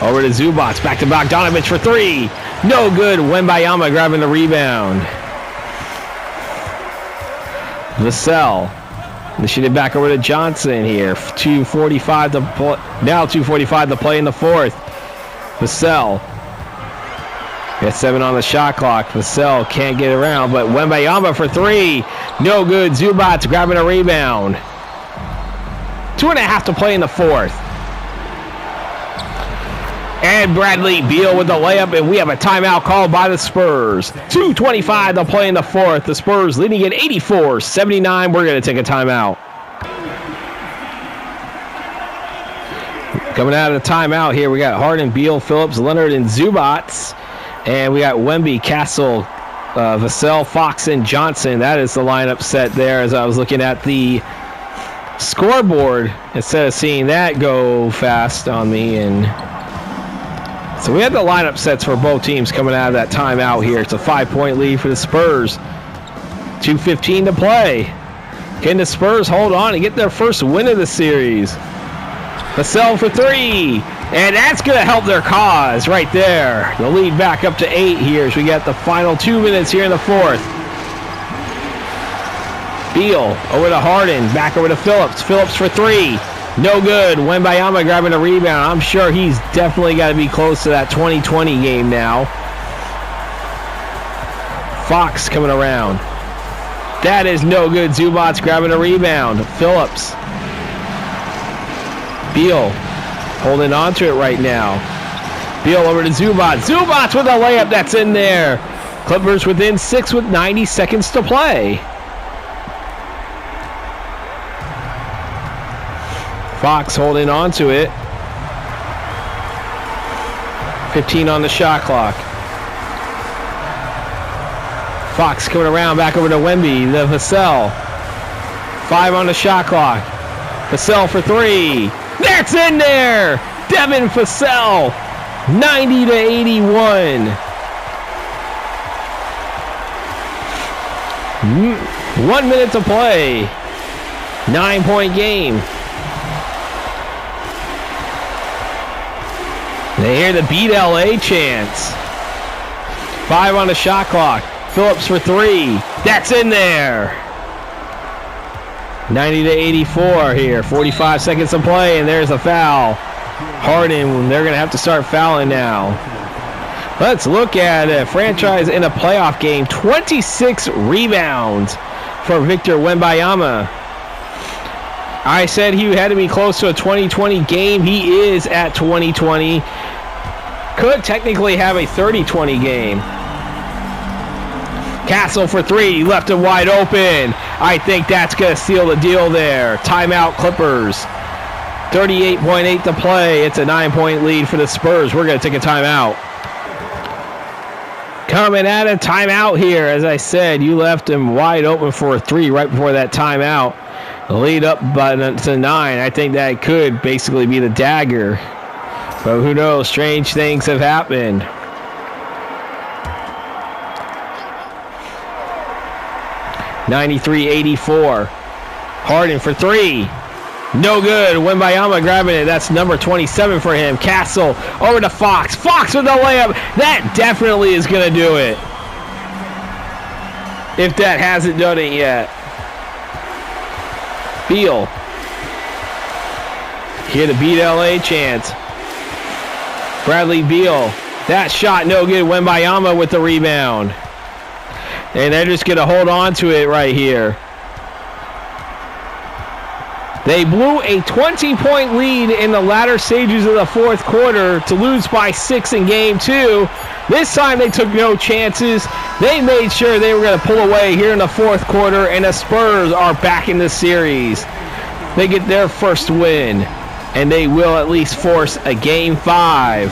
Over to Zubac. Back to Bogdanovich for 3. No good. Wembanyama grabbing the rebound. Vassell. They should have back over to Johnson here. 2:45 to play. Now 2:45 to play in the fourth. Vassell. Got 7 on the shot clock. Vassell can't get around, but Wembanyama for 3. No good. Zubac grabbing a rebound. 2.5 to play in the fourth. And Bradley Beal with the layup, and we have a timeout called by the Spurs. 2:25 to play in the fourth. The Spurs leading at 84-79. We're going to take a timeout. Coming out of the timeout here, we got Harden, Beal, Phillips, Leonard, and Zubac. And we got Wemby, Castle, Vassell, Fox, and Johnson. That is the lineup set there as I was looking at the scoreboard instead of seeing that go fast on me. And so we had the lineup sets for both teams coming out of that timeout here. It's a 5-point lead for the Spurs. 2:15 to play. Can the Spurs hold on and get their first win of the series? Vassell for 3. And that's going to help their cause right there. The lead back up to 8 here as we got the final 2 minutes here in the fourth. Beal over to Harden. Back over to Phillips. Phillips for 3. No good. Wembanyama grabbing a rebound. I'm sure he's definitely got to be close to that 2020 game now. Fox coming around. That is no good. Zubac grabbing a rebound. Phillips. Beal holding on to it right now. Beal over to Zubac. Zubac with a layup that's in there. Clippers within 6 with 90 seconds to play. Fox holding on to it. 15 on the shot clock. Fox coming around back over to Wemby. The Vassell. 5 on the shot clock. Vassell for 3. That's in there! Devin Vassell. 90-81. 1 minute to play. 9-point game. They hear the beat LA chants. 5 on the shot clock. Phillips for 3. That's in there. 90-84 here. 45 seconds to play, and there's a foul. Harden, they're going to have to start fouling now. Let's look at a franchise in a playoff game. 26 rebounds for Victor Wembanyama. I said he had to be close to a 2020 game. He is at 2020. Could technically have a 30-20 game. Castle for 3, left him wide open. I think that's going to seal the deal there. Timeout Clippers. 38.8 to play. It's a 9-point lead for the Spurs. We're going to take a timeout. Coming at a timeout here. As I said, you left him wide open for a 3 right before that timeout. The lead up to 9. I think that could basically be the dagger. But who knows? Strange things have happened. (93-84). Harden for 3. No good. Wembanyama grabbing it. That's number 27 for him. Castle over to Fox. Fox with the layup. That definitely is going to do it. If that hasn't done it yet. Beal. Here to beat LA chance. Bradley Beal. That shot no good. Wembanyama with the rebound. And they're just going to hold on to it right here. They blew a 20-point lead in the latter stages of the fourth quarter to lose by 6 in game 2. This time they took no chances. They made sure they were going to pull away here in the fourth quarter, and the Spurs are back in the series. They get their first win, and they will at least force a game 5.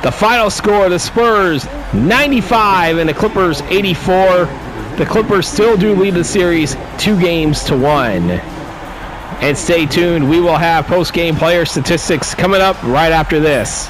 The final score, the Spurs 95 and the Clippers 84. The Clippers still do lead the series 2-1. And stay tuned. We will have post-game player statistics coming up right after this.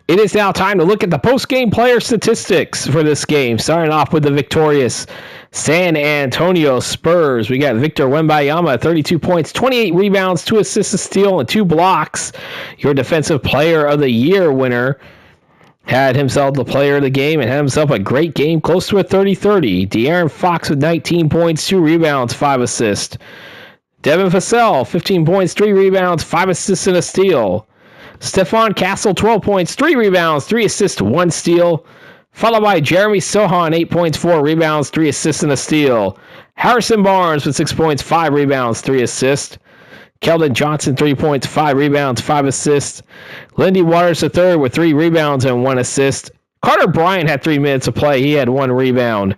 It is now time to look at the post-game player statistics for this game. Starting off with the victorious San Antonio Spurs. We got Victor Wembanyama, 32 points, 28 rebounds, 2 assists, a steal, and 2 blocks. Your Defensive Player of the Year winner had himself the player of the game and had himself a great game, close to a 30-30. De'Aaron Fox with 19 points, 2 rebounds, 5 assists. Devin Vassell, 15 points, 3 rebounds, 5 assists, and a steal. Stephon Castle, 12 points, 3 rebounds, 3 assists, 1 steal. Followed by Jeremy Sohan, 8 points, 4 rebounds, 3 assists, and a steal. Harrison Barnes with 6 points, 5 rebounds, 3 assists. Keldon Johnson, 3 points, 5 rebounds, 5 assists. Lindy Waters III with 3 rebounds and 1 assist. Carter Bryant had 3 minutes of play. He had 1 rebound.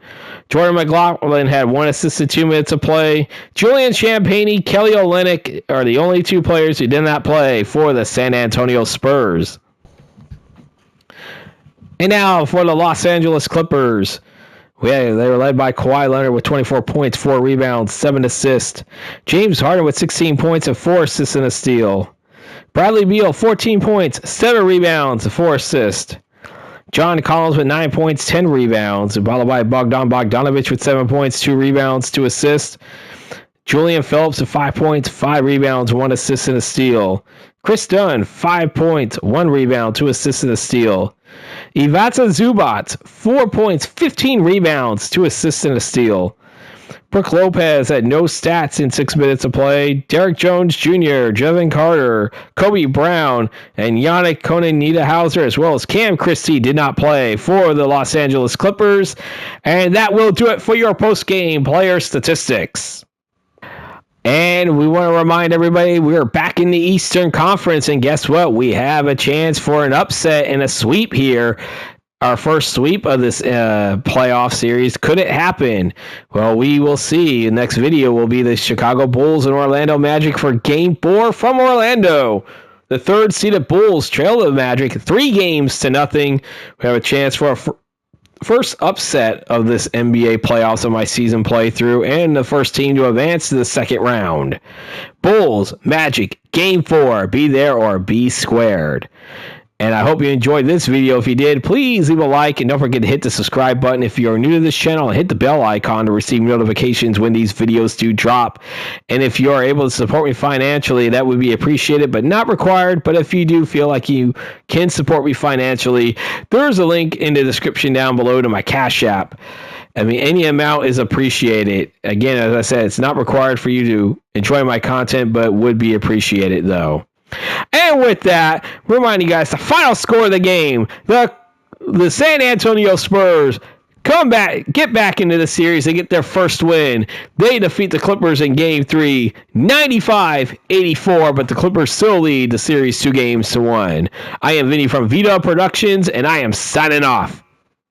Jordan McLaughlin had 1 assist and 2 minutes of play. Julian Champagnie, Kelly Olynyk are the only 2 players who did not play for the San Antonio Spurs. And now for the Los Angeles Clippers. They were led by Kawhi Leonard with 24 points, 4 rebounds, 7 assists. James Harden with 16 points and 4 assists and a steal. Bradley Beal, 14 points, 7 rebounds, 4 assists. John Collins with 9 points, 10 rebounds. Followed by Bogdan Bogdanovic with 7 points, 2 rebounds, 2 assists. Julian Phillips with 5 points, 5 rebounds, 1 assist and a steal. Chris Dunn, 5 points, 1 rebound, 2 assists and a steal. Ivica Zubac, 4 points, 15 rebounds, 2 assists and a steal. Brook Lopez had no stats in 6 minutes of play. Derek Jones Jr., Jevin Carter, Kobe Brown, and Yannick Konen-Niederhauser, as well as Cam Christie, did not play for the Los Angeles Clippers. And that will do it for your post-game player statistics. And we want to remind everybody we're back in the Eastern Conference, and guess what? We have a chance for an upset and a sweep here. Our first sweep of this playoff series. Could it happen? Well, we will see. The next video will be the Chicago Bulls and Orlando Magic for Game 4 from Orlando. The third-seeded Bulls trail the Magic 3-0. We have a chance for a first upset of this NBA playoffs of my season playthrough and the first team to advance to the second round. Bulls, Magic, Game 4. Be there or be squared. And I hope you enjoyed this video. If you did, please leave a like and don't forget to hit the subscribe button if you're new to this channel, and hit the bell icon to receive notifications when these videos do drop. And if you are able to support me financially, that would be appreciated but not required. But if you do feel like you can support me financially, there's a link in the description down below to my Cash App. I mean, any amount is appreciated. Again, as I said, it's not required for you to enjoy my content, but would be appreciated though. And with that, reminding you guys the final score of the game. The San Antonio Spurs get back into the series. They get their first win. They defeat the Clippers in Game 3, 95-84, but the Clippers still lead the series 2-1. I am Vinny from VDub Productions, and I am signing off.